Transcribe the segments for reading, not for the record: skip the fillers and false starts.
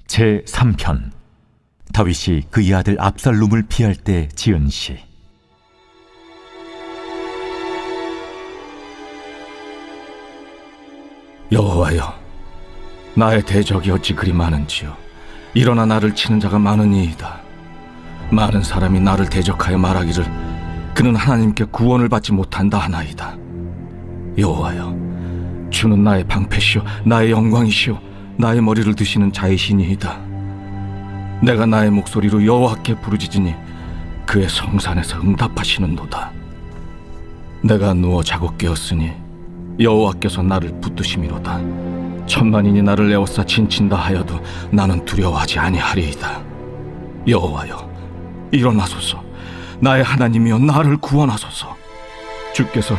제3편 다윗이 그의 아들 압살롬을 피할 때 지은 시. 여호와여, 나의 대적이 어찌 그리 많은지요. 일어나 나를 치는 자가 많으니이다. 많은 사람이 나를 대적하여 말하기를 그는 하나님께 구원을 받지 못한다 하나이다. 여호와여, 주는 나의 방패시오 나의 영광이시오 나의 머리를 드시는 자이시니이다. 내가 나의 목소리로 여호와께 부르짖으니 그의 성산에서 응답하시는도다. 내가 누워 자고 깨었으니 여호와께서 나를 붙드심이로다. 천만인이 나를 에워싸 진친다 하여도 나는 두려워하지 아니하리이다. 여호와여, 일어나소서. 나의 하나님이여, 나를 구원하소서. 주께서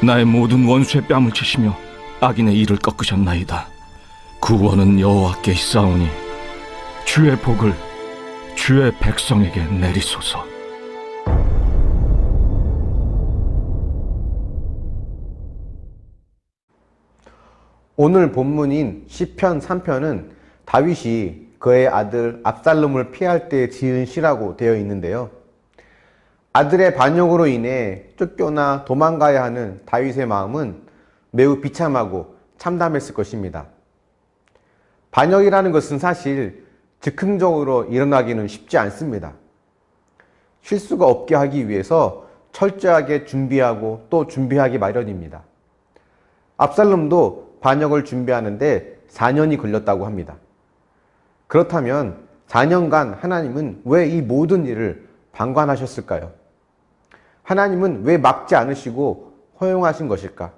나의 모든 원수의 뺨을 치시며 악인의 이를 꺾으셨나이다. 구원은 여호와께 있사오니 주의 복을 주의 백성에게 내리소서. 오늘 본문인 시편 3편은 다윗이 그의 아들 압살롬을 피할 때 지은 시라고 되어 있는데요. 아들의 반역으로 인해 쫓겨나 도망가야 하는 다윗의 마음은 매우 비참하고 참담했을 것입니다. 반역이라는 것은 사실 즉흥적으로 일어나기는 쉽지 않습니다. 실수가 없게 하기 위해서 철저하게 준비하고 또 준비하기 마련입니다. 압살롬도 반역을 준비하는데 4년이 걸렸다고 합니다. 그렇다면 4년간 하나님은 왜 이 모든 일을 방관하셨을까요? 하나님은 왜 막지 않으시고 허용하신 것일까?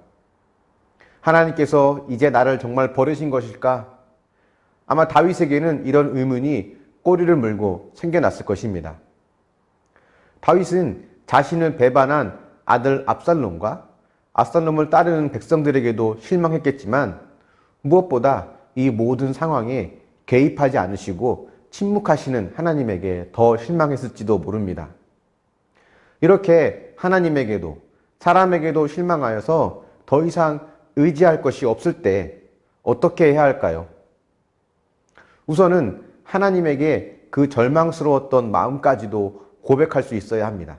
하나님께서 이제 나를 정말 버리신 것일까? 아마 다윗에게는 이런 의문이 꼬리를 물고 생겨났을 것입니다. 다윗은 자신을 배반한 아들 압살롬과 압살롬을 따르는 백성들에게도 실망했겠지만 무엇보다 이 모든 상황에 개입하지 않으시고 침묵하시는 하나님에게 더 실망했을지도 모릅니다. 이렇게 하나님에게도 사람에게도 실망하여서 더 이상 의지할 것이 없을 때 어떻게 해야 할까요? 우선은 하나님에게 그 절망스러웠던 마음까지도 고백할 수 있어야 합니다.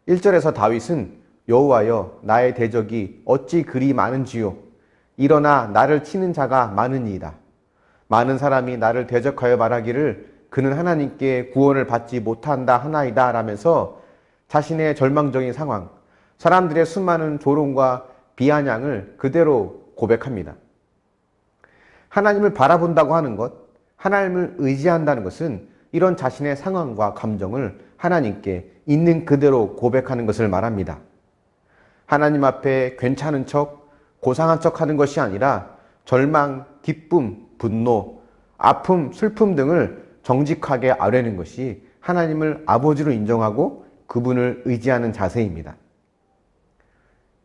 1절에서 다윗은 여호와여, 나의 대적이 어찌 그리 많은지요. 일어나 나를 치는 자가 많으니이다. 많은 사람이 나를 대적하여 말하기를 그는 하나님께 구원을 받지 못한다 하나이다 라면서 자신의 절망적인 상황, 사람들의 수많은 조롱과 비아냥을 그대로 고백합니다. 하나님을 바라본다고 하는 것, 하나님을 의지한다는 것은 이런 자신의 상황과 감정을 하나님께 있는 그대로 고백하는 것을 말합니다. 하나님 앞에 괜찮은 척, 고상한 척 하는 것이 아니라 절망, 기쁨, 분노, 아픔, 슬픔 등을 정직하게 아뢰는 것이 하나님을 아버지로 인정하고 그분을 의지하는 자세입니다.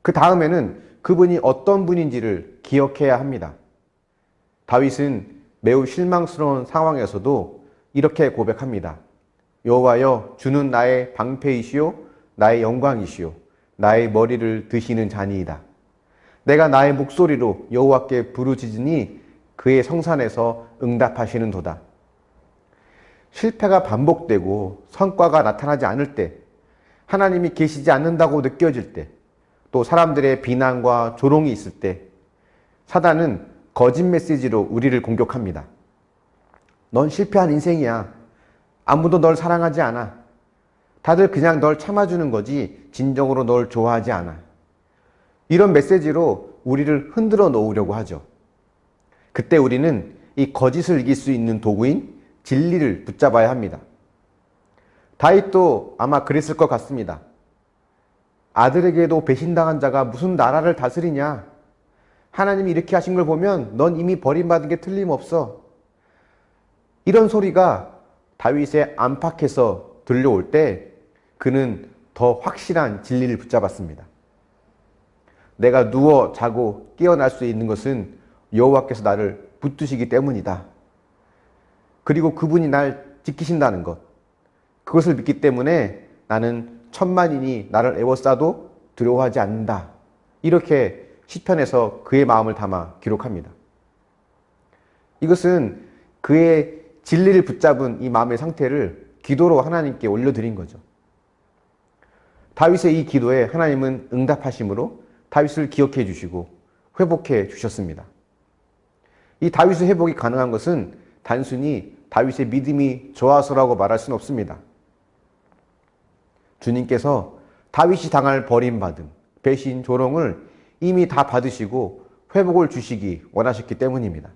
그 다음에는 그분이 어떤 분인지를 기억해야 합니다. 다윗은 매우 실망스러운 상황에서도 이렇게 고백합니다. 여호와여, 주는 나의 방패이시오 나의 영광이시오 나의 머리를 드시는 자니이다. 내가 나의 목소리로 여호와께 부르짖으니 그의 성산에서 응답하시는도다. 실패가 반복되고 성과가 나타나지 않을 때, 하나님이 계시지 않는다고 느껴질 때, 또 사람들의 비난과 조롱이 있을 때 사단은 거짓 메시지로 우리를 공격합니다. 넌 실패한 인생이야. 아무도 널 사랑하지 않아. 다들 그냥 널 참아주는 거지 진정으로 널 좋아하지 않아. 이런 메시지로 우리를 흔들어 놓으려고 하죠. 그때 우리는 이 거짓을 이길 수 있는 도구인 진리를 붙잡아야 합니다. 다윗도 아마 그랬을 것 같습니다. 아들에게도 배신당한 자가 무슨 나라를 다스리냐. 하나님이 이렇게 하신 걸 보면 넌 이미 버림받은 게 틀림없어. 이런 소리가 다윗의 안팎에서 들려올 때 그는 더 확실한 진리를 붙잡았습니다. 내가 누워 자고 깨어날 수 있는 것은 여호와께서 나를 붙드시기 때문이다. 그리고 그분이 날 지키신다는 것, 그것을 믿기 때문에 나는 천만인이 나를 에워싸도 두려워하지 않는다. 이렇게 시편에서 그의 마음을 담아 기록합니다. 이것은 그의 진리를 붙잡은 이 마음의 상태를 기도로 하나님께 올려드린 거죠. 다윗의 이 기도에 하나님은 응답하심으로 다윗을 기억해 주시고 회복해 주셨습니다. 이 다윗의 회복이 가능한 것은 단순히 다윗의 믿음이 좋아서라고 말할 수는 없습니다. 주님께서 다윗이 당할 버림받음, 배신, 조롱을 이미 다 받으시고 회복을 주시기 원하셨기 때문입니다.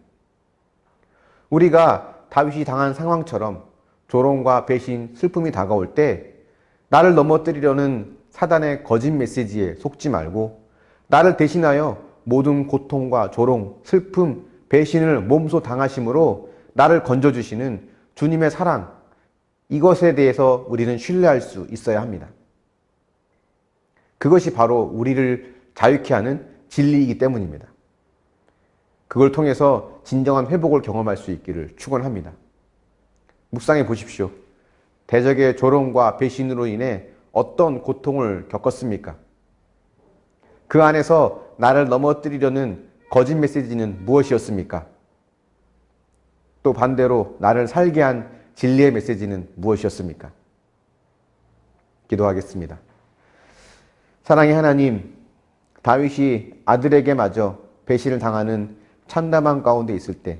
우리가 다윗이 당한 상황처럼 조롱과 배신, 슬픔이 다가올 때 나를 넘어뜨리려는 사단의 거짓 메시지에 속지 말고 나를 대신하여 모든 고통과 조롱, 슬픔, 배신을 몸소 당하심으로 나를 건져주시는 주님의 사랑, 이것에 대해서 우리는 신뢰할 수 있어야 합니다. 그것이 바로 우리를 자유케 하는 진리이기 때문입니다. 그걸 통해서 진정한 회복을 경험할 수 있기를 축원합니다. 묵상해 보십시오. 대적의 조롱과 배신으로 인해 어떤 고통을 겪었습니까? 그 안에서 나를 넘어뜨리려는 거짓 메시지는 무엇이었습니까? 또 반대로 나를 살게 한 진리의 메시지는 무엇이었습니까? 기도하겠습니다. 사랑의 하나님, 다윗이 아들에게마저 배신을 당하는 참담한 가운데 있을 때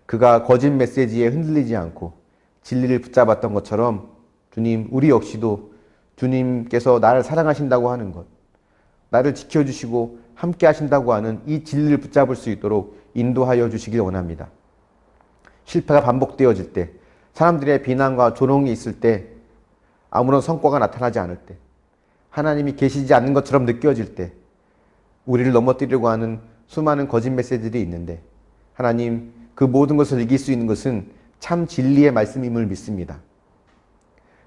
그가 거짓 메시지에 흔들리지 않고 진리를 붙잡았던 것처럼 주님, 우리 역시도 주님께서 나를 사랑하신다고 하는 것, 나를 지켜주시고 함께 하신다고 하는 이 진리를 붙잡을 수 있도록 인도하여 주시길 원합니다. 실패가 반복되어질 때, 사람들의 비난과 조롱이 있을 때, 아무런 성과가 나타나지 않을 때, 하나님이 계시지 않는 것처럼 느껴질 때, 우리를 넘어뜨리려고 하는 수많은 거짓 메시지들이 있는데 하나님, 그 모든 것을 이길 수 있는 것은 참 진리의 말씀임을 믿습니다.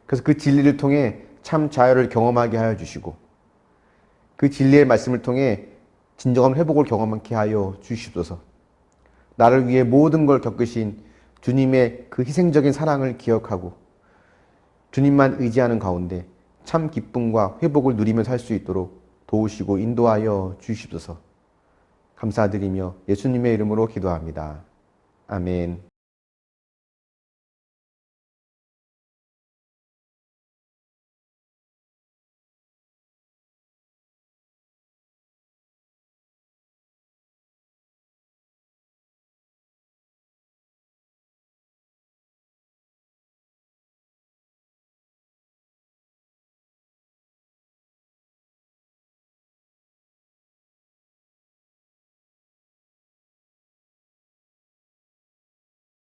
그래서 그 진리를 통해 참 자유를 경험하게 하여 주시고 그 진리의 말씀을 통해 진정한 회복을 경험하게 하여 주시옵소서. 나를 위해 모든 걸 겪으신 주님의 그 희생적인 사랑을 기억하고 주님만 의지하는 가운데 참 기쁨과 회복을 누리며 살 수 있도록 도우시고 인도하여 주시옵소서. 감사드리며 예수님의 이름으로 기도합니다. 아멘.